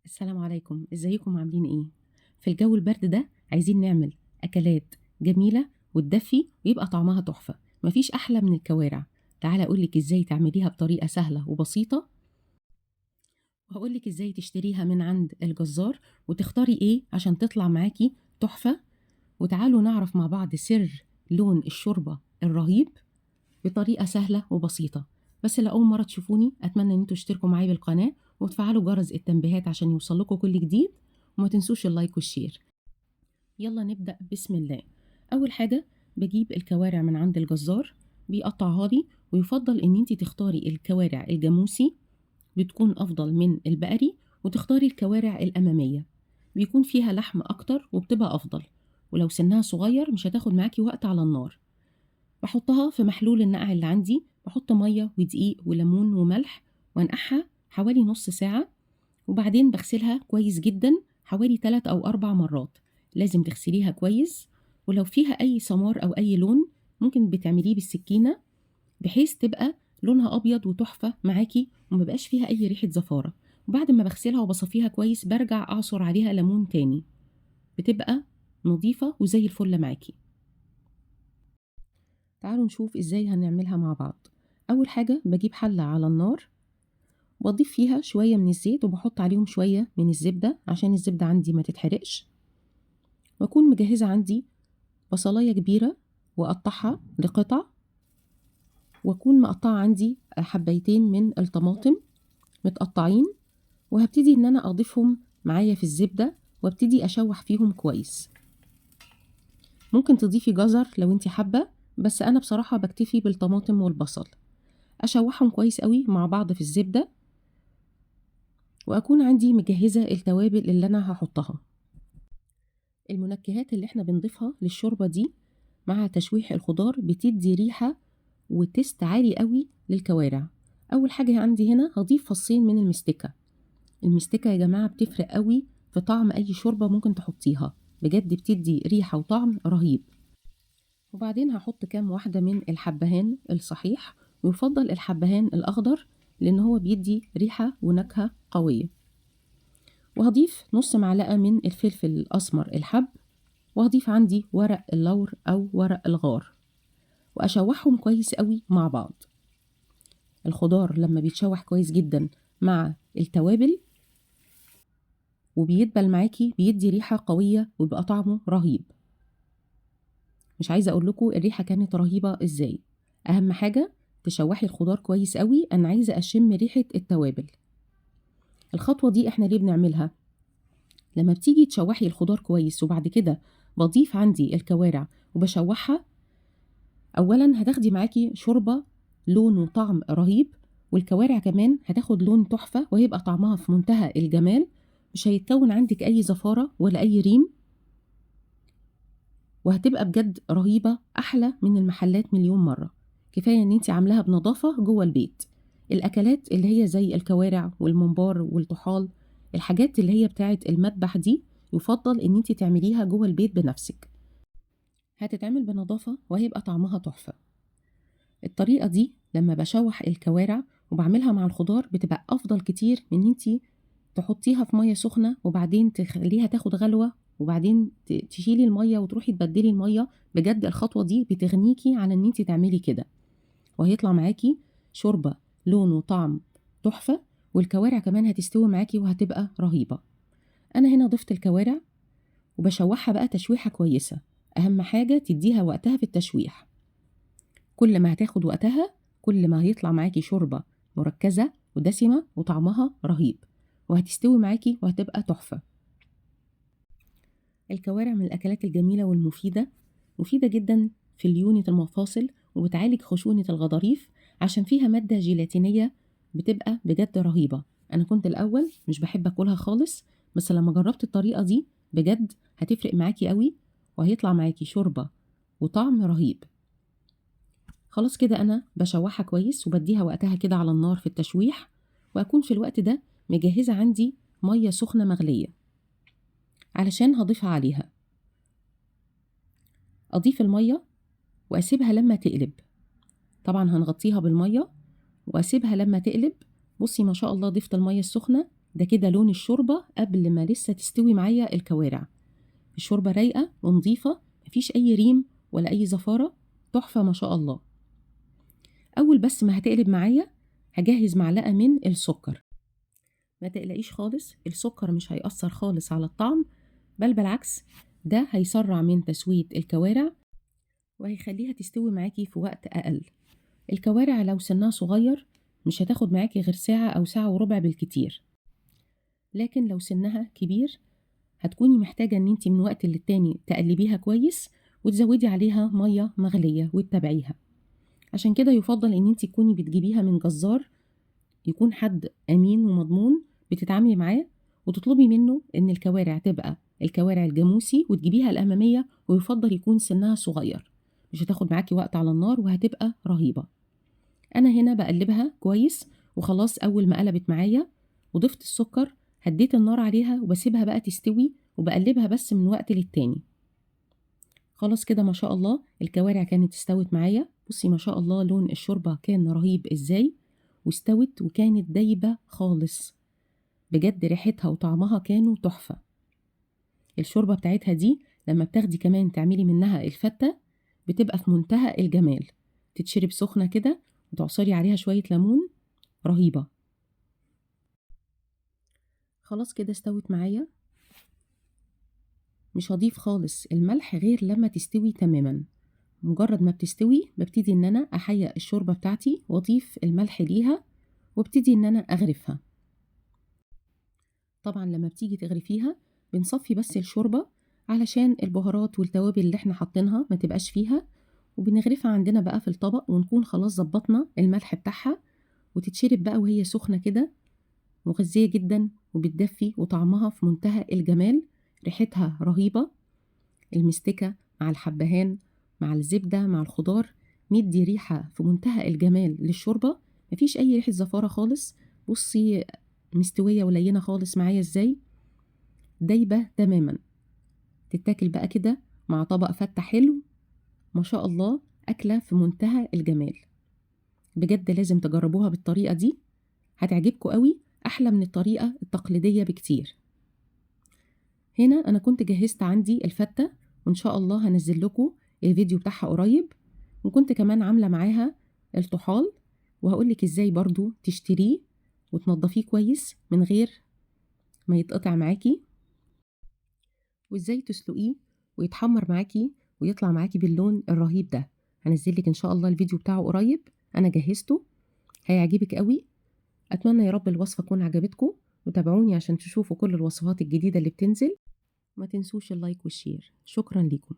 السلام عليكم، ازيكم عاملين ايه؟ في الجو البرد ده عايزين نعمل اكلات جميلة وتدفي ويبقى طعمها تحفة. مفيش احلى من الكوارع. تعالى اقولك ازاي تعمليها بطريقة سهلة وبسيطة، وهقولك ازاي تشتريها من عند الجزار وتختاري ايه عشان تطلع معاكي تحفة. وتعالوا نعرف مع بعض سر لون الشوربة الرهيب بطريقة سهلة وبسيطة. بس لو أول مرة تشوفوني أتمنى إن انتوا تشتركوا معايا بالقناة وتفعلوا جرس التنبيهات عشان يوصلكوا كل جديد، وما تنسوش اللايك والشير. يلا نبدأ بسم الله. أول حاجة بجيب الكوارع من عند الجزار، بيقطعها لي، ويفضل إن انتي تختاري الكوارع الجاموسي، بتكون أفضل من البقري، وتختاري الكوارع الأمامية بيكون فيها لحم أكتر وبتبقى أفضل، ولو سنها صغير مش هتاخد معاكي وقت على النار. بحطها في محلول النقع اللي عندي، بحط مية ودقيق وليمون وملح وانقعها حوالي نص ساعة، وبعدين بغسلها كويس جدا حوالي 3 أو 4 مرات. لازم تغسليها كويس، ولو فيها أي سمار أو أي لون ممكن بتعمليه بالسكينة بحيث تبقى لونها أبيض وتحفة معاكي ومبقاش فيها أي ريحة زفارة. وبعد ما بغسلها وبصفيها كويس برجع أعصر عليها ليمون تاني، بتبقى نظيفة وزي الفل معاكي. تعالوا نشوف ازاي هنعملها مع بعض. اول حاجة بجيب حلة على النار، بضيف فيها شوية من الزيت وبحط عليهم شوية من الزبدة عشان الزبدة عندي ما تتحرقش، واكون مجهزة عندي بصلاية كبيرة واقطعها لقطع، واكون مقطعة عندي حبايتين من الطماطم متقطعين، وهبتدي ان انا اضيفهم معايا في الزبدة وابتدي اشوح فيهم كويس. ممكن تضيفي جزر لو انتي حابة، بس انا بصراحة بكتفي بالطماطم والبصل. اشوحهم كويس قوي مع بعض في الزبدة، واكون عندي مجهزة التوابل اللي انا هحطها. المنكهات اللي احنا بنضيفها للشوربة دي مع تشويح الخضار بتدي ريحة وتست عالي قوي للكوارع. اول حاجة عندي هنا هضيف فصين من المستكة. المستكة يا جماعة بتفرق قوي في طعم اي شوربة ممكن تحطيها، بجد بتدي ريحة وطعم رهيب. وبعدين هحط كام واحدة من الحبهان الصحيح، ويفضل الحبهان الأخضر لأن هو بيدي ريحة ونكهة قوية. وهضيف نص معلقة من الفلفل الأسمر الحب، وهضيف عندي ورق اللور أو ورق الغار، وأشوحهم كويس قوي مع بعض. الخضار لما بيتشوح كويس جدا مع التوابل وبيدبل معاكي بيدي ريحة قوية ويبقى طعمه رهيب. مش عايزة أقول لكم الريحة كانت رهيبة إزاي. أهم حاجة تشوحي الخضار كويس قوي، أنا عايزة أشم ريحة التوابل. الخطوة دي إحنا ليه بنعملها؟ لما بتيجي تشوحي الخضار كويس وبعد كده بضيف عندي الكوارع وبشوحها، أولا هتاخدي معاكي شوربة لون وطعم رهيب، والكوارع كمان هتاخد لون تحفة وهيبقى طعمها في منتهى الجمال. مش هيتكون عندك أي زفارة ولا أي ريم، وهتبقى بجد رهيبة أحلى من المحلات مليون مرة. كفاية ان انت عاملاها بنظافة جوه البيت. الأكلات اللي هي زي الكوارع والممبار والطحال، الحاجات اللي هي بتاعة المذبح دي، يفضل ان انت تعمليها جوه البيت بنفسك، هتتعمل بنظافة وهيبقى طعمها تحفة. الطريقة دي لما بشوح الكوارع وبعملها مع الخضار بتبقى أفضل كتير من ان انت تحطيها في مية سخنة وبعدين تخليها تاخد غلوة وبعدين تشيلي المية وتروحي تبدلي المية. بجد الخطوة دي بتغنيكي عن ان انت تعملي كده، وهيطلع معاكي شوربة لون وطعم تحفة، والكوارع كمان هتستوي معاكي وهتبقى رهيبة. انا هنا ضفت الكوارع وبشوحها بقى تشويحة كويسة. اهم حاجة تديها وقتها في التشويح، كل ما هتاخد وقتها كل ما هيطلع معاكي شوربة مركزة ودسمة وطعمها رهيب، وهتستوي معاكي وهتبقى تحفة. الكوارع من الأكلات الجميلة والمفيدة، مفيدة جدا في ليونة المفاصل وبتعالج خشونة الغضاريف عشان فيها مادة جيلاتينية بتبقى بجد رهيبة. أنا كنت الأول مش بحب أكلها خالص، بس لما جربت الطريقة دي بجد هتفرق معاكي قوي، وهيطلع معاكي شوربة وطعم رهيب. خلاص كده أنا بشوحها كويس وبديها وقتها كده على النار في التشويح، وأكون في الوقت ده مجهزة عندي مية سخنة مغلية علشان هضيفها عليها. أضيف المية وأسيبها لما تقلب، طبعا هنغطيها بالمية وأسيبها لما تقلب. بصي ما شاء الله ضفت المية السخنة ده كده لون الشوربة قبل ما لسه تستوي معايا الكوارع. الشوربة رايقة ونظيفة، مفيش أي ريم ولا أي زفارة، تحفة ما شاء الله. أول بس ما هتقلب معايا هجهز معلقة من السكر. ما تقلقيش خالص، السكر مش هيأثر خالص على الطعم، بل بالعكس ده هيسرع من تسوية الكوارع وهيخليها تستوي معاكي في وقت أقل. الكوارع لو سنها صغير مش هتاخد معاكي غير ساعة أو ساعة وربع بالكتير، لكن لو سنها كبير هتكوني محتاجة ان انتي من وقت للتاني تقلبيها كويس وتزودي عليها مية مغلية وتتابعيها. عشان كده يفضل ان انتي تكوني بتجيبيها من جزار يكون حد امين ومضمون بتتعاملي معاه، وتطلبي منه ان الكوارع تبقى الكوارع الجاموسي وتجيبيها الامامية، ويفضل يكون سنها صغير، مش هتاخد معاكي وقت على النار وهتبقى رهيبة. انا هنا بقلبها كويس وخلاص. اول ما قلبت معايا وضفت السكر هديت النار عليها وبسيبها بقى تستوي وبقلبها بس من وقت للتاني. خلاص كده ما شاء الله الكوارع كانت استوت معايا. بصي ما شاء الله لون الشوربة كان رهيب ازاي، واستوت وكانت دايبة خالص، بجد ريحتها وطعمها كانوا تحفة. الشوربة بتاعتها دي لما بتاخدي كمان تعملي منها الفتة بتبقى في منتهى الجمال، تتشرب سخنة كده وتعصري عليها شوية ليمون، رهيبة. خلاص كده استوت معايا، مش هضيف خالص الملح غير لما تستوي تماما. مجرد ما بتستوي ببتدي ان انا احيق الشوربة بتاعتي واضيف الملح ليها وابتدي ان انا اغرفها. طبعا لما بتيجي تغرفيها بنصفي بس الشوربة علشان البهارات والتوابل اللي احنا حاطينها ما تبقاش فيها، وبنغرفها عندنا بقى في الطبق ونكون خلاص ظبطنا الملح بتاعها، وتتشرب بقى وهي سخنة كده، مغذية جدا وبتدفي وطعمها في منتهى الجمال. ريحتها رهيبة، المستكة مع الحبهان مع الزبدة مع الخضار مدي ريحة في منتهى الجمال للشوربة، مفيش أي ريحة زفارة خالص. بصي مستوية ولينة خالص معايا ازاي، دايبة تماما. تتاكل بقى كده مع طبق فتة حلو، ما شاء الله أكلة في منتهى الجمال. بجد لازم تجربوها بالطريقة دي، هتعجبكم قوي، أحلى من الطريقة التقليدية بكتير. هنا أنا كنت جهزت عندي الفتة، وإن شاء الله هنزل لكم الفيديو بتاعها قريب، وكنت كمان عاملة معاها الطحال، وهقولك إزاي برضو تشتريه وتنضفيه كويس من غير ما يتقطع معاكي، وإزاي تسلقيه ويتحمر معاكي ويطلع معاكي باللون الرهيب ده. هنزلك إن شاء الله الفيديو بتاعه قريب، أنا جهزته هيعجبك قوي. أتمنى يا رب الوصفة تكون عجبتكم، وتابعوني عشان تشوفوا كل الوصفات الجديدة اللي بتنزل. ما تنسوش اللايك والشير. شكرا لكم.